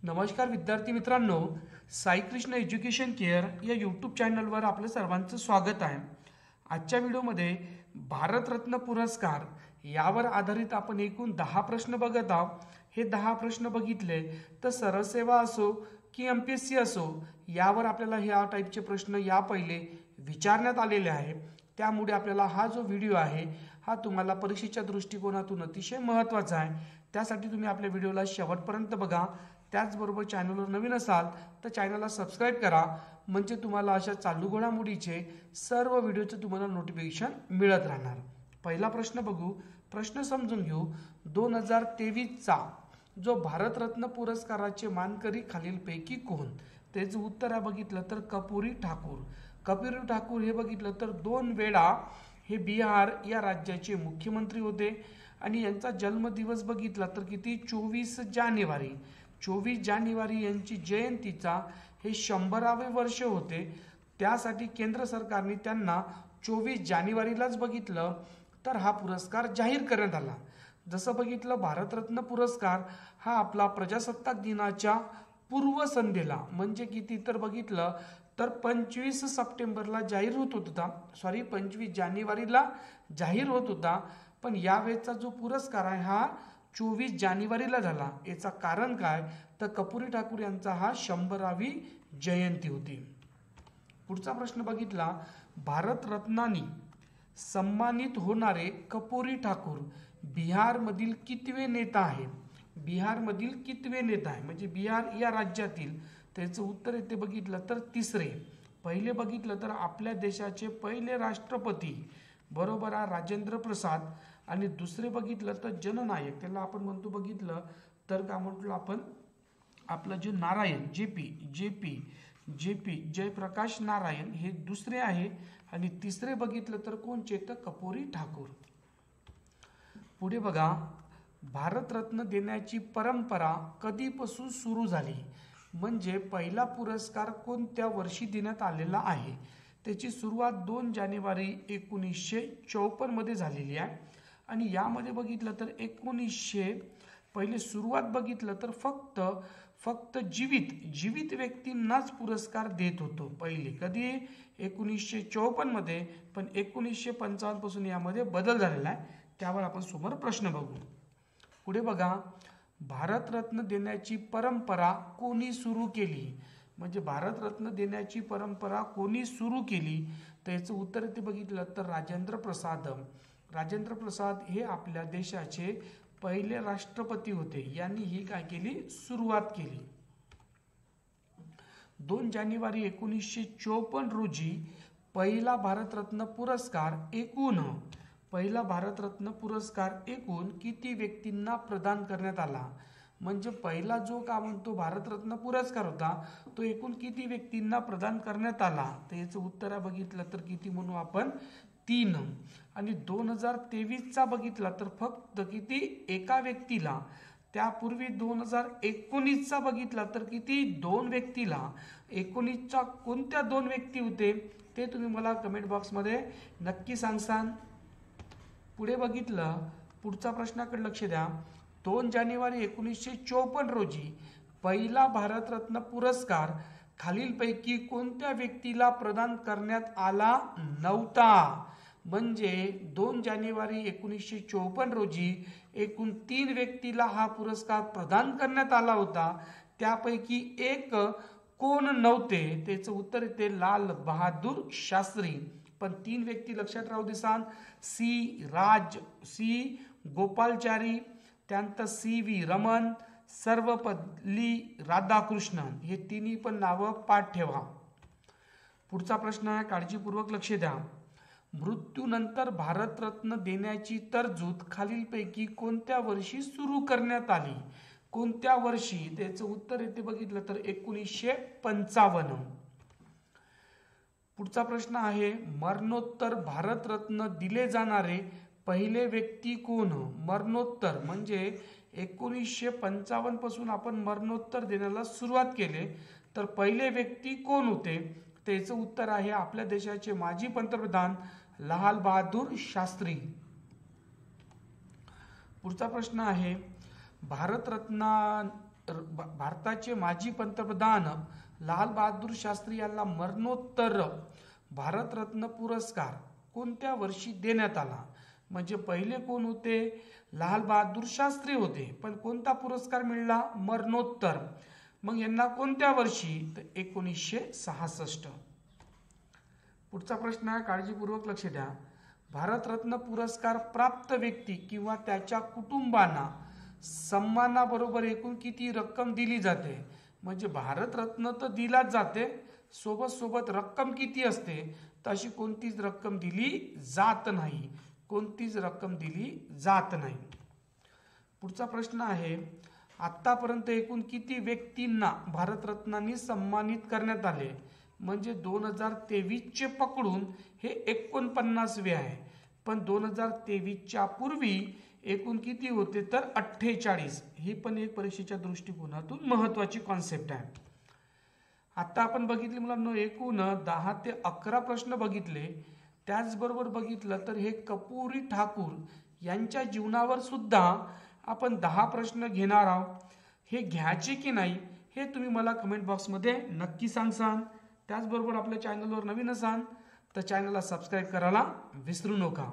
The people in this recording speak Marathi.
नमस्कार विद्यार्थी मित्रांनो, साई कृष्ण एज्युकेशन केअर या यूट्यूब चॅनलवर आपलं सर्वांचं स्वागत आहे। आजच्या व्हिडिओमध्ये भारतरत्न पुरस्कार यावर आधारित आपण एकूण 10 प्रश्न बघत आहोत। हे 10 प्रश्न बघितले तर सरळ सेवा असो की एमपीएससी असो, यावर आपल्याला ह्या टाईपचे प्रश्न या पहिले विचारण्यात आलेले आहे। त्यामुळे आपल्याला हा जो व्हिडिओ आहे हा तुम्हाला परीक्षेच्या दृष्टिकोनातून अतिशय महत्त्वाचा आहे। त्यासाठी तुम्ही आपल्या व्हिडिओला शेवटपर्यंत बघा। त्याचबरोबर चॅनलवर नवीन असाल तर चॅनलला सबस्क्राईब करा, म्हणजे तुम्हाला अशा चालू घडामोडीचे सर्व व्हिडिओचे तुम्हाला नोटिफिकेशन मिळत राहणार। पहिला प्रश्न बघू, प्रश्न समजून घेऊ। 2023चा जो भारतरत्न पुरस्काराचे मानकरी खालीलपैकी कोण? त्याचं उत्तर आहे बघितलं तर कपुरी ठाकूर। कपुरी ठाकूर हे बघितलं तर 2 वेळा हे बिहार या राज्याचे मुख्यमंत्री होते आणि यांचा जन्मदिवस बघितला तर किती 24 जानेवारी 24 जानेवारी यांची जयंतीचा हे 100वे वर्ष होते। त्यासाठी केंद्र सरकारने त्यांना 24 जानेवारीलाच बघितलं तर हा पुरस्कार जाहीर करण्यात आला। जसं बघितलं भारतरत्न पुरस्कार हा आपला प्रजासत्ताक दिनाच्या पूर्वसंध्येला म्हणजे किती तर बघितलं तर 25 सप्टेंबरला जाहीर होत होता, 25 जानेवारीला जाहीर होत होता, पण यावेळेचा जो पुरस्कार आहे हा 24 जानेवारीला झाला। याचा कारण काय तर कपुरी ठाकूर यांचा हा 100वी जयंती होती। पुढचा प्रश्न बघितला, भारतरत्नानी सन्मानित होणारे कपुरी ठाकूर बिहारमधील कितवे नेता आहे? बिहारमधील कितवे नेता आहे म्हणजे बिहार या राज्यातील? त्याचं उत्तर येते बघितलं तर तिसरे। पहिले बघितलं तर आपल्या देशाचे पहिले राष्ट्रपती बरोबर आहे राजेंद्र प्रसाद, आणि दुसरे बघितलं तर जननायक, त्याला आपण म्हणतो बघितलं तर काय म्हटलं आपण आपलं जे नारायण जेपी जयप्रकाश नारायण हे दुसरे आहे, आणि तिसरे बघितलं तर कोणचे तर कपुरी ठाकूर। पुढे बघा, भारतरत्न देण्याची परंपरा कधीपासून सुरू झाली म्हणजे पहिला पुरस्कार कोणत्या वर्षी देण्यात आलेला आहे? त्याची सुरुवात 2 जानेवारी 1954 मध्ये झालेली आहे, आणि यामध्ये बघितलं तर 1900 पहिले सुरुवात बघितलं तर फक्त जीवित व्यक्तींनाच पुरस्कार देत होतो पहिले, कधी 1954 मध्ये, पण 1955 पासून यामध्ये बदल झालेला आहे। त्यावर आपण समोर प्रश्न बघू। पुढे बघा, भारतरत्न देण्याची परंपरा कोणी सुरू केली म्हणजे भारतरत्न देण्याची परंपरा कोणी सुरू केली? तर याचं उत्तर ते बघितलं तर राजेंद्र प्रसाद हे आपल्या देशाचे पहिले राष्ट्रपती होते, यांनी ही काय केली सुरुवात केली। 2 जानेवारी 1954 रोजी पहिला भारतरत्न पुरस्कार एकूण किती व्यक्तींना प्रदान करण्यात आला? म्हणजे पहिला जो का म्हणतो भारतरत्न पुरस्कार होता तो एकूण किती व्यक्तींना प्रदान करण्यात आला? तर याचं उत्तर आहे बघितलं तर किती म्हणू आपण 3, आणि 2023चा बघितला तर फक्त किती एका व्यक्तीला। त्यापूर्वी 2019चा बघितला तर किती 2 व्यक्तीला। 19चा कोणत्या 2 व्यक्ती होते ते तुम्ही मला कमेंट बॉक्समध्ये नक्की सांगसान। पुढे बघितलं, पुढचा प्रश्नाकडे लक्ष द्या। 2 जानेवारी 1954 रोजी पहिला भारतरत्न पुरस्कार खालीलपैकी कोणत्या व्यक्तीला प्रदान करण्यात आला नव्हता? म्हणजे 2 जानेवारी 1954 रोजी एकूण 3 व्यक्तीला हा पुरस्कार प्रदान करण्यात आला होता, त्यापैकी एक कोण नव्हते? त्याचं उत्तर येते लाल बहादूर शास्त्री। पण 3 व्यक्ती लक्षात राहू देसान, सी गोपालचारी, त्यानंतर CV रमन, सर्वपल्ली राधाकृष्णन, हे तिन्ही पण नावं पाठ ठेवा। पुढचा प्रश्न आहे, काळजीपूर्वक लक्ष द्या। मृत्यूनंतर भारतरत्न देण्याची तरतूद खालीलपैकी कोणत्या वर्षी सुरू करण्यात आली? कोणत्या वर्षी? त्याचं उत्तर येते बघितलं तर 1955। पुढचा प्रश्न आहे, मरणोत्तर भारतरत्न दिले जाणारे पहिले व्यक्ती कोण? मरणोत्तर म्हणजे 1955 पासून आपण मरणोत्तर देण्याला सुरुवात केले, तर पहिले व्यक्ती कोण होते? त्याचं उत्तर आहे आपल्या देशाचे माजी पंतप्रधान लाल बहादूर शास्त्री। पुढचा प्रश्न आहे, भारतरत्न भारताचे माजी पंतप्रधान लाल बहादूर शास्त्री यांना मरणोत्तर भारतरत्न पुरस्कार कोणत्या वर्षी देण्यात आला? म्हणजे पहिले कोण होते? लाल बहादूर शास्त्री होते, पण कोणता पुरस्कार मिळाला? मरणोत्तर. मग यांना कोणत्या वर्षी? तर 1966. पुढचा प्रश्न आहे, काळजीपूर्वक लक्ष द्या. भारतरत्न पुरस्कार प्राप्त व्यक्ती किंवा त्याच्या कुटुंबांना सन्मानाबरोबर एकूण किती रक्कम दिली जाते? म्हणजे भारतरत्न तर दिलाच जाते, सोबत सोबत रक्कम किती असते? तर अशी कोणतीच रक्कम दिली जात नाही. कोणतीच रक्कम दिली जात नाही. पुढचा प्रश्न आहे, आतापर्यंत एकूण किती व्यक्तींना भारतरत्नांनी सन्मानित करण्यात आले? म्हणजे 2023चे पकडून हे 49वे आहे, पण 2023च्या पूर्वी एकूण किती होते? तर 48. ही पण एक परीक्षेच्या दृष्टिकोनातून महत्त्वाची कॉन्सेप्ट आहे. आता आपण बघितले मुलांना, एकूण 10 ते 11 प्रश्न बघितले. त्याचबरोबर बघितलं तर हे कर्पूरी ठाकूर यांच्या जीवनावर सुद्धा आपण 10 प्रश्न घेणार आहोत. हे घ्यायचे की नाही हे तुम्ही मला कमेंट बॉक्समध्ये नक्की सांगसान. त्याचबरोबर आपल्या चॅनलवर नवीन असाल तर चॅनलला सबस्क्राईब करायला विसरू नका.